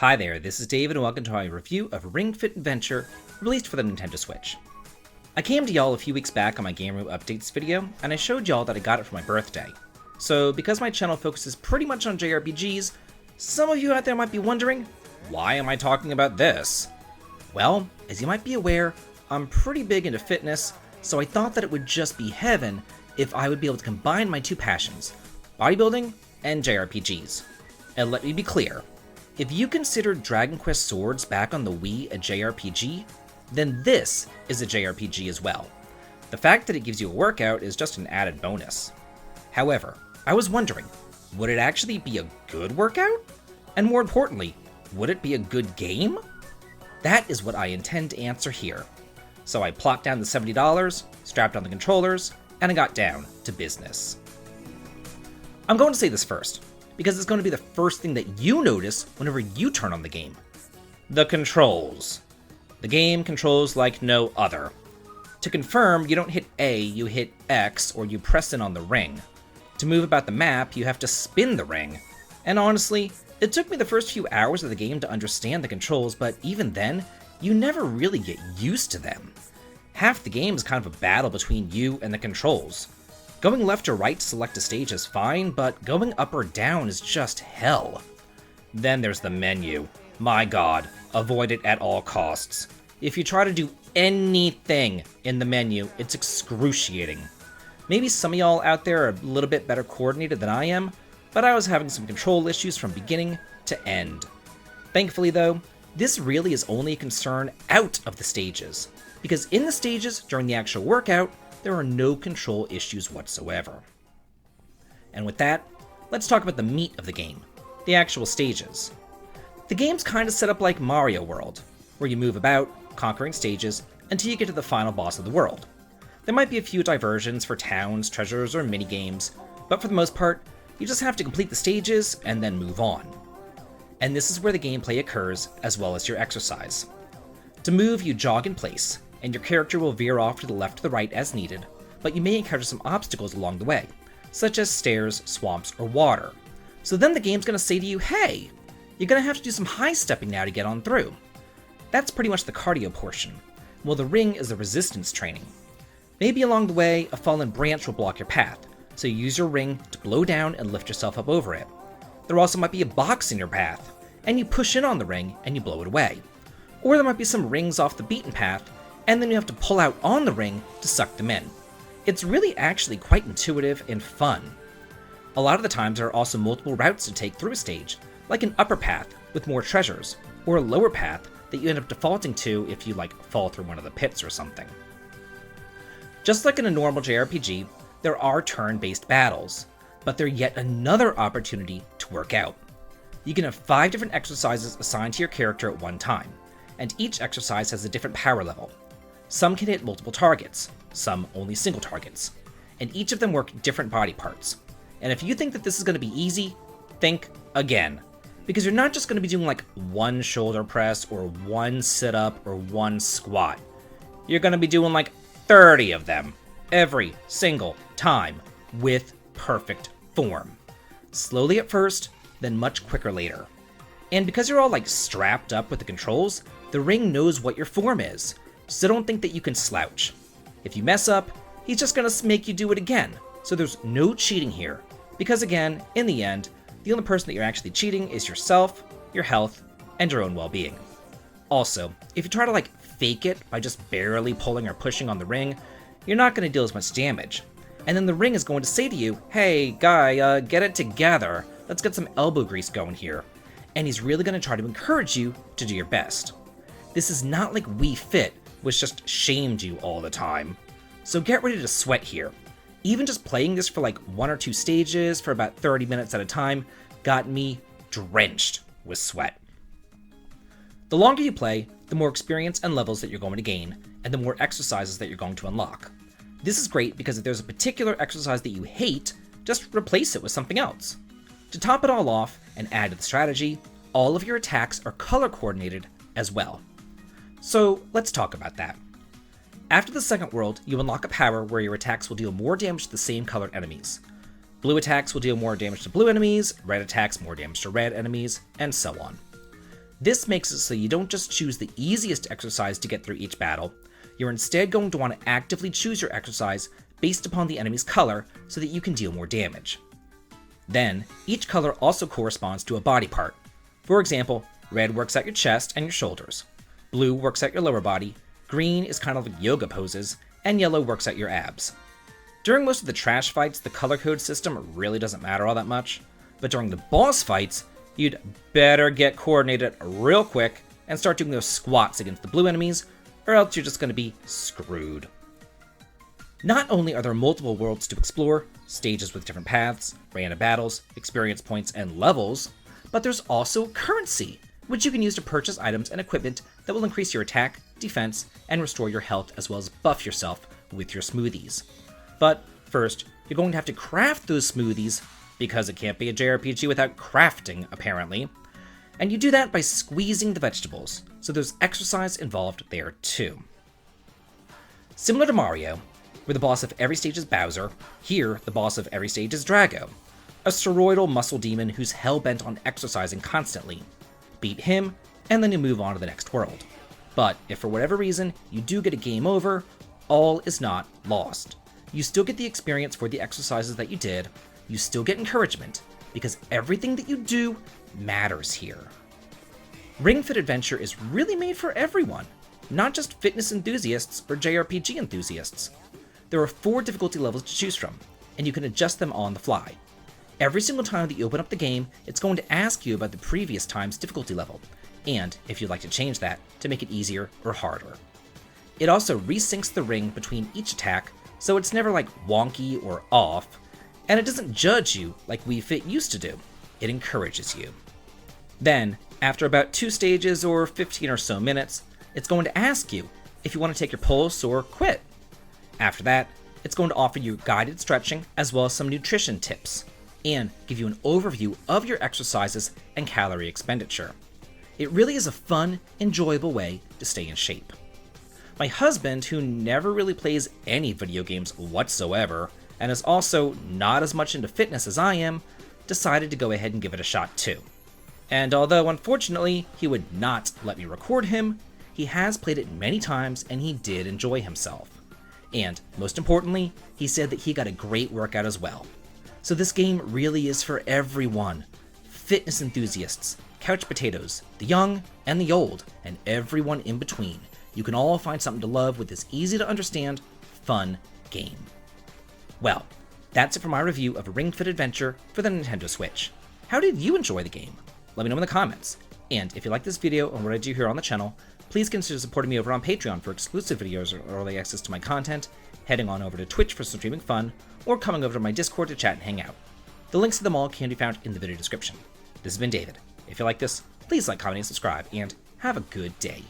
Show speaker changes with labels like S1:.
S1: Hi there, this is David and welcome to my review of Ring Fit Adventure, released for the Nintendo Switch. I came to y'all a few weeks back on my Game Room Updates video, and I showed y'all that I got it for my birthday. So because my channel focuses pretty much on JRPGs, some of you out there might be wondering, why am I talking about this? Well, as you might be aware, I'm pretty big into fitness, so I thought that it would just be heaven if I would be able to combine my two passions, bodybuilding and JRPGs. And let me be clear, if you consider Dragon Quest Swords back on the Wii a JRPG, then this is a JRPG as well. The fact that it gives you a workout is just an added bonus. However, I was wondering, would it actually be a good workout? And more importantly, would it be a good game? That is what I intend to answer here. So I plopped down the $70, strapped on the controllers, and I got down to business. I'm going to say this first, because it's going to be the first thing that you notice whenever you turn on the game. The controls. The game controls like no other. To confirm, you don't hit A, you hit X, or you press in on the ring. To move about the map, you have to spin the ring. And honestly, it took me the first few hours of the game to understand the controls, but even then, you never really get used to them. Half the game is kind of a battle between you and the controls. Going left or right to select a stage is fine, but going up or down is just hell. Then there's the menu. My god, avoid it at all costs. If you try to do anything in the menu, it's excruciating. Maybe some of y'all out there are a little bit better coordinated than I am, but I was having some control issues from beginning to end. Thankfully though, this really is only a concern out of the stages, because in the stages during the actual workout, there are no control issues whatsoever. And with that, let's talk about the meat of the game, the actual stages. The game's kind of set up like Mario World, where you move about, conquering stages, until you get to the final boss of the world. There might be a few diversions for towns, treasures, or minigames, but for the most part, you just have to complete the stages and then move on. And this is where the gameplay occurs, as well as your exercise. To move, you jog in place, and your character will veer off to the left or the right as needed, but you may encounter some obstacles along the way, such as stairs, swamps, or water. So then the game's going to say to you, hey, you're going to have to do some high stepping now to get on through. That's pretty much the cardio portion, while the ring is the resistance training. Maybe along the way, a fallen branch will block your path, so you use your ring to blow down and lift yourself up over it. There also might be a box in your path, and you push in on the ring and you blow it away. Or there might be some rings off the beaten path, and then you have to pull out on the ring to suck them in. It's really actually quite intuitive and fun. A lot of the times there are also multiple routes to take through a stage, like an upper path with more treasures, or a lower path that you end up defaulting to if you fall through one of the pits or something. Just like in a normal JRPG, there are turn-based battles, but they're yet another opportunity to work out. You can have 5 different exercises assigned to your character at one time, and each exercise has a different power level. Some can hit multiple targets, some only single targets, and each of them work different body parts. And if you think that this is going to be easy, think again. Because you're not just going to be doing one shoulder press or one sit-up or one squat. You're going to be doing 30 of them every single time with perfect form. Slowly at first, then much quicker later. And because you're all strapped up with the controls, the ring knows what your form is. So don't think that you can slouch. If you mess up, he's just going to make you do it again. So there's no cheating here. Because again, in the end, the only person that you're actually cheating is yourself, your health, and your own well-being. Also, if you try to fake it by just barely pulling or pushing on the ring, you're not going to deal as much damage. And then the ring is going to say to you, hey guy, get it together. Let's get some elbow grease going here. And he's really going to try to encourage you to do your best. This is not like Wii Fit, which just shamed you all the time. So get ready to sweat here. Even just playing this for 1 or 2 stages for about 30 minutes at a time got me drenched with sweat. The longer you play, the more experience and levels that you're going to gain, and the more exercises that you're going to unlock. This is great because if there's a particular exercise that you hate, just replace it with something else. To top it all off and add to the strategy, all of your attacks are color coordinated as well. So let's talk about that. After the second world, you unlock a power where your attacks will deal more damage to the same colored enemies. Blue attacks will deal more damage to blue enemies, red attacks more damage to red enemies, and so on. This makes it so you don't just choose the easiest exercise to get through each battle, you're instead going to want to actively choose your exercise based upon the enemy's color so that you can deal more damage. Then, each color also corresponds to a body part. For example, red works out your chest and your shoulders, blue works out your lower body, green is kind of like yoga poses, and yellow works out your abs. During most of the trash fights, the color code system really doesn't matter all that much, but during the boss fights, you'd better get coordinated real quick and start doing those squats against the blue enemies, or else you're just going to be screwed. Not only are there multiple worlds to explore, stages with different paths, random battles, experience points, and levels, but there's also currency, which you can use to purchase items and equipment that will increase your attack, defense, and restore your health as well as buff yourself with your smoothies. But first, you're going to have to craft those smoothies, because it can't be a JRPG without crafting, apparently. And you do that by squeezing the vegetables, so there's exercise involved there too. Similar to Mario, where the boss of every stage is Bowser, here the boss of every stage is Drago, a steroidal muscle demon who's hell-bent on exercising constantly. Beat him, and then you move on to the next world. But if for whatever reason you do get a game over, all is not lost. You still get the experience for the exercises that you did, you still get encouragement, because everything that you do matters here. Ring Fit Adventure is really made for everyone, not just fitness enthusiasts or JRPG enthusiasts. There are 4 difficulty levels to choose from, and you can adjust them on the fly. Every single time that you open up the game, it's going to ask you about the previous time's difficulty level, and if you'd like to change that to make it easier or harder. It also resyncs the ring between each attack, so it's never like wonky or off, and it doesn't judge you like Wii Fit used to do. It encourages you. Then, after about 2 stages or 15 or so minutes, it's going to ask you if you want to take your pulse or quit. After that, it's going to offer you guided stretching as well as some nutrition tips, and give you an overview of your exercises and calorie expenditure. It really is a fun, enjoyable way to stay in shape. My husband, who never really plays any video games whatsoever, and is also not as much into fitness as I am, decided to go ahead and give it a shot too. And although unfortunately he would not let me record him, he has played it many times and he did enjoy himself. And most importantly, he said that he got a great workout as well. So this game really is for everyone. Fitness enthusiasts, couch potatoes, the young and the old, and everyone in between. You can all find something to love with this easy to understand, fun game. Well, that's it for my review of Ring Fit Adventure for the Nintendo Switch. How did you enjoy the game? Let me know in the comments. And if you like this video and what I do here on the channel, please consider supporting me over on Patreon for exclusive videos or early access to my content, heading on over to Twitch for some streaming fun, or coming over to my Discord to chat and hang out. The links to them all can be found in the video description. This has been David. If you like this, please like, comment, and subscribe, and have a good day.